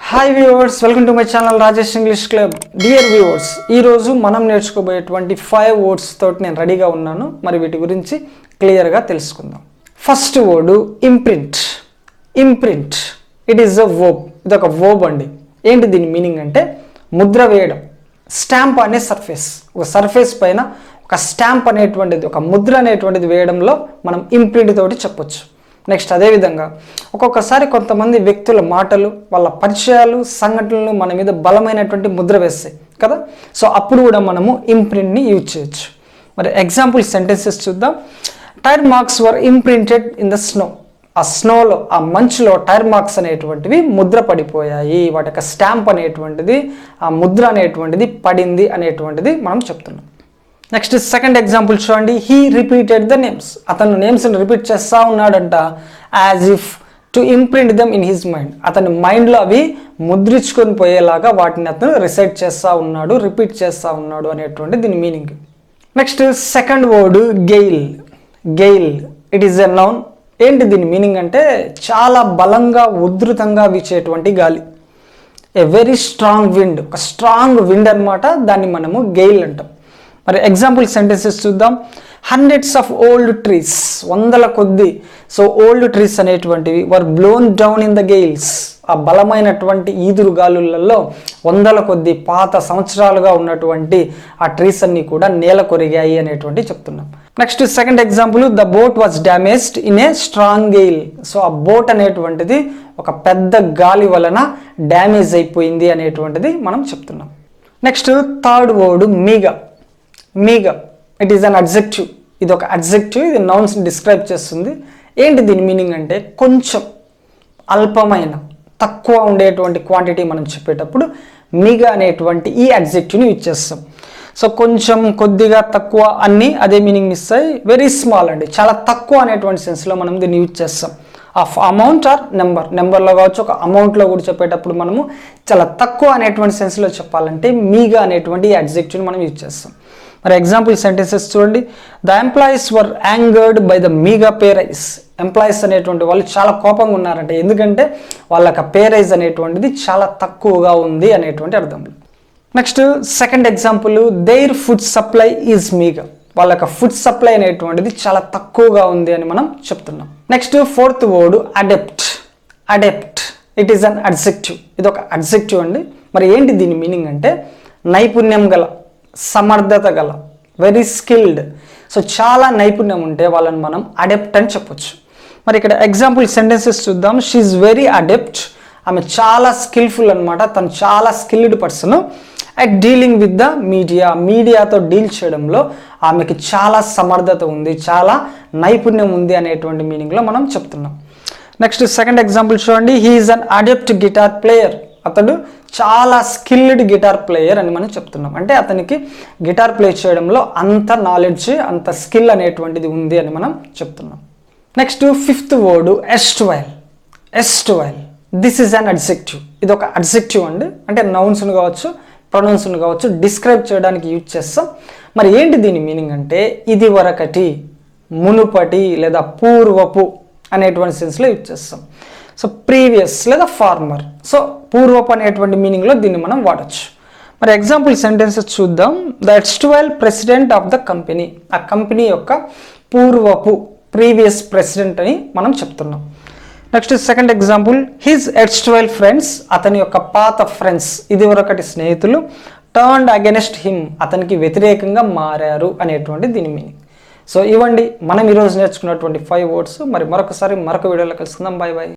Hi viewers, welcome to my channel Rajesh English club. Dear viewers, ఈరోజు మనం నేర్చుకోబోయేటువంటి 5 words తోటి నేను రెడీగా ఉన్నాను. మరి వీటి గురించి క్లియర్గా తెలుసుకుందాం. First word imprint. Imprint it is a verb. ఇది ఒక వర్బ్ అండి. ఏంటి దీని మీనింగ్ అంటే ముద్ర వేయడం. స్టాంప్ అనే సర్ఫేస్, ఒక సర్ఫేస్ పైన ఒక స్టాంప్ అనేటువంటిది, ఒక ముద్ర అనేటువంటిది వేయడంలో మనం ఇంప్రింట్ తోటి చెప్పొచ్చు. నెక్స్ట్ అదేవిధంగా ఒక్కొక్కసారి కొంతమంది వ్యక్తుల మాటలు, వాళ్ళ పరిచయాలు, సంఘటనలు మన మీద బలమైనటువంటి ముద్ర వేస్తాయి కదా. సో అప్పుడు కూడా మనము ఇంప్రింట్ని యూజ్ చేయొచ్చు. మరి ఎగ్జాంపుల్ సెంటెన్సెస్ చూద్దాం. Tyre marks were imprinted in the snow. ఆ స్నోలో, ఆ మంచులో టైర్ మార్క్స్ అనేటువంటివి ముద్ర పడిపోయాయి. వాటి యొక్క స్టాంప్ అనేటువంటిది, ఆ ముద్ర అనేటువంటిది పడింది అనేటువంటిది మనం చెప్తున్నాం. నెక్స్ట్ సెకండ్ ఎగ్జాంపుల్ చూడండి. He repeated the names. అతను నేమ్స్ని రిపీట్ చేస్తూ ఉన్నాడంట. As if to imprint them in his mind. అతని మైండ్లో అవి ముద్రించుకొని పోయేలాగా వాటిని అతను రిసైట్ చేస్తూ ఉన్నాడు, రిపీట్ చేస్తూ ఉన్నాడు అనేటువంటి దీని meaning. Next second word GAIL. GAIL it is a noun. ఏంటి దీని మీనింగ్ అంటే చాలా బలంగా, ఉధృతంగా వీచేటువంటి గాలి. ఏ వెరీ స్ట్రాంగ్ విండ్, ఒక స్ట్రాంగ్ విండ్ అనమాట. దాన్ని మనము గెయిల్ అంటాం. మరి ఎగ్జాంపుల్ సెంటెన్సెస్ చూద్దాం. Hundreds of old trees. వందల కొద్ది. సో ఓల్డ్ ట్రీస్ అనేటువంటివి వర్ బ్లోన్ డౌన్ ఇన్ ద గెయిల్స్. ఆ బలమైనటువంటి ఈదురు గాలులలో వందల కొద్ది పాత సంవత్సరాలుగా ఉన్నటువంటి ఆ ట్రీస్ అన్ని కూడా నేల కొరిగాయి అనేటువంటి చెప్తున్నాం. Next second example. The boat was damaged in a strong GAIL. So ఆ బోట్ అనేటువంటిది ఒక పెద్ద గాలి వలన డ్యామేజ్ అయిపోయింది అనేటువంటిది మనం చెప్తున్నాం. Next third word meagre. Meagre it is an adjective. ఇది ఒక అడ్జెక్టివ్. ఇది నౌన్స్ని డిస్క్రైబ్ చేస్తుంది. ఏంటి దీని మీనింగ్ అంటే కొంచెం, అల్పమైన, తక్కువ ఉండేటువంటి క్వాంటిటీ మనం చెప్పేటప్పుడు మీగ అనేటువంటి ఈ అడ్జెక్టివ్ని యూజ్ చేస్తాం. సో కొంచెం, కొద్దిగా, తక్కువ అన్నీ అదే మీనింగ్ ఇస్తాయి. వెరీ స్మాల్ అండి, చాలా తక్కువ అనేటువంటి సెన్స్లో మనం దీన్ని యూజ్ చేస్తాం. Of amount are number. నెంబర్లో కావచ్చు, ఒక అమౌంట్లో కూడా చెప్పేటప్పుడు మనము చాలా తక్కువ అనేటువంటి సెన్స్లో చెప్పాలంటే మీగ అనేటువంటి ఈ అడ్జెక్టివ్ని మనం యూజ్ చేస్తాం. మరి ఎగ్జాంపుల్ సెంటెన్సెస్ చూడండి. The employees were angered by the meagre pay raise. Employees అనేటువంటి వాళ్ళు చాలా కోపంగా ఉన్నారంటే, ఎందుకంటే వాళ్ళకి పే రైజ్ అనేటువంటిది చాలా తక్కువగా ఉంది అనేటువంటి అర్థంలో. Next second example. Their food supply is meagre. వాళ్ళకి ఫుడ్ సప్లై అనేటువంటిది చాలా తక్కువగా ఉంది అని మనం చెప్తున్నాం. Next fourth word adept. Adept it is an adjective. ఇది ఒక అడ్జెక్టివ్ అండి. మరి ఏంటి దీని మీనింగ్ అంటే నైపుణ్యం గల, సమర్థత గల, వెరీ స్కిల్డ్. సో చాలా నైపుణ్యం ఉంటే వాళ్ళని మనం అడెప్ట్ అని చెప్పొచ్చు. మరి ఇక్కడ ఎగ్జాంపుల్ సెంటెన్సెస్ చూద్దాం. She is very adept. ఆమె చాలా స్కిల్ఫుల్ అనమాట. తను చాలా skilled person at dealing with the media. మీడియాతో డీల్ చేయడంలో ఆమెకి చాలా సమర్థత ఉంది, చాలా నైపుణ్యం ఉంది అనేటువంటి మీనింగ్లో మనం చెప్తున్నాం. నెక్స్ట్ సెకండ్ ఎగ్జాంపుల్ చూడండి. He is an adept guitar player. అతడు చాలా స్కిల్డ్ గిటార్ ప్లేయర్ అని మనం చెప్తున్నాం. అంటే అతనికి గిటార్ ప్లే చేయడంలో అంత నాలెడ్జ్, అంత స్కిల్ అనేటువంటిది ఉంది అని మనం చెప్తున్నాం. Next fifth word erstwhile. Erstwhile this is an adjective. ఇది ఒక అడ్జెక్టివ్ అండి. అంటే నౌన్స్ను కావచ్చు, ప్రొనౌన్స్ను కావచ్చు, డిస్క్రైబ్ చేయడానికి యూజ్ చేస్తాం. మరి ఏంటి దీని మీనింగ్ అంటే ఇది వరకటి, మునుపటి లేదా పూర్వపు అనేటువంటి సెన్స్లో యూజ్ చేస్తాం. సో ప్రీవియస్ లేదా ఫార్మర్. సో పూర్వపు అనేటువంటి మీనింగ్లో దీన్ని మనం వాడచ్చు. మరి ఎగ్జాంపుల్ సెంటెన్సెస్ చూద్దాం. The erstwhile president of the company. ఆ కంపెనీ యొక్క పూర్వపు, ప్రీవియస్ ప్రెసిడెంట్ అని మనం చెప్తున్నాం. Next second example. His erstwhile friends. అతని యొక్క పాత ఫ్రెండ్స్, ఇది వరకటి స్నేహితులు, టర్న్డ్ అగెన్స్ట్ హిమ్. అతనికి వ్యతిరేకంగా మారారు అనేటువంటి దీని మీనింగ్. సో ఇవ్వండి మనం ఈరోజు నేర్చుకున్నటువంటి 5 వర్డ్స్. మరి మరొకసారి మరొక వీడియోలో కలుసుకుందాం. Bye bye.